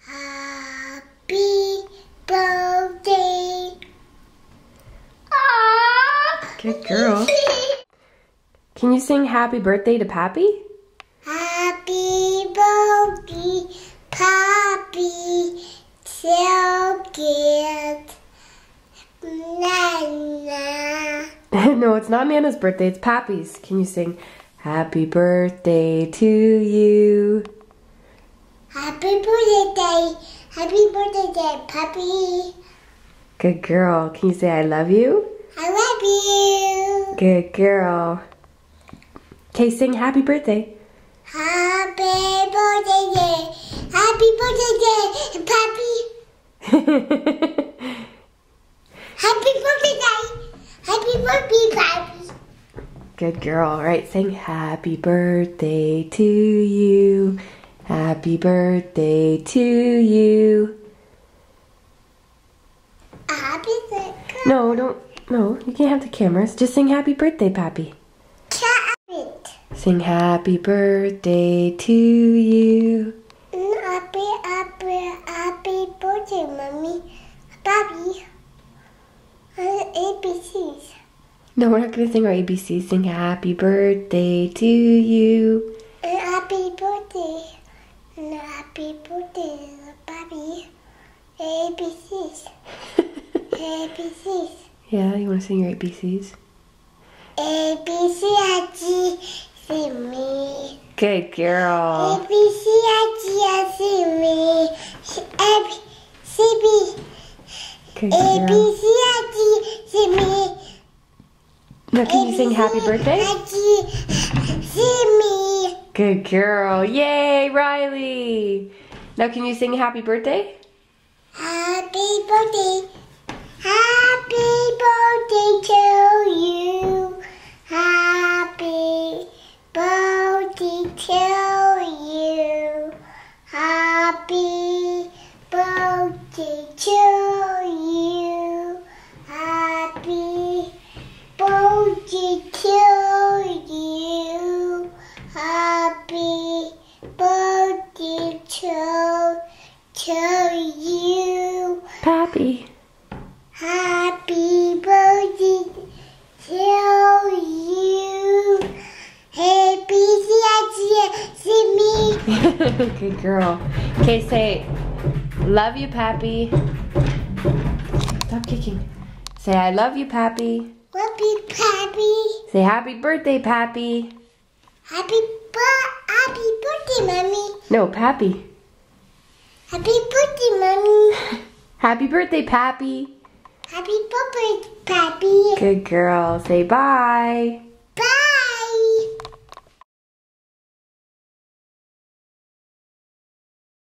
Happy birthday. Aww. Good girl. Can you sing happy birthday to Pappy? Happy birthday, Pappy. So good. Nana. No, it's not Nana's birthday, it's Pappy's. Can you sing happy birthday to you? Happy birthday. Happy birthday, Pappy. Good girl. Can you say I love you? I love you. Good girl. Okay, sing happy birthday. Happy birthday. Happy birthday, Pappy. Happy birthday. Happy birthday, Pappy. Good girl. All right, sing happy birthday to you. Happy birthday to you. Happy birthday. No, you can't have the cameras. Just sing happy birthday, Pappy. Carrot. Sing happy birthday to you. Happy birthday, Mommy. Pappy. ABCs. No, we're not going to sing our ABC. Sing happy birthday to you. Happy birthday. Happy birthday, Pappy. ABCs. ABCs. Yeah, you want to sing your ABCs? A, B, C, I, G, C, me. Good girl. A, B, C, I, G, I, C, me. A, B, C, B. Good A, B, girl. C, I, G, C, me. Now can you sing happy birthday? I, G, C, me. Good girl. Yay, Riley. Now can you sing happy birthday? Happy birthday. Happy birthday to you. Happy birthday to you. Happy birthday to you. Happy birthday to you. Happy birthday to you. Pappy. Happy birthday to you. Happy birthday me. Good girl. Okay, say, love you, Pappy. Stop kicking. Say, I love you, Pappy. Love you, Pappy. Say, happy birthday, Pappy. Happy birthday, Mommy. No, Pappy. Happy birthday, Mommy. Happy birthday, Pappy. Happy birthday, Pappy. Good girl. Say bye.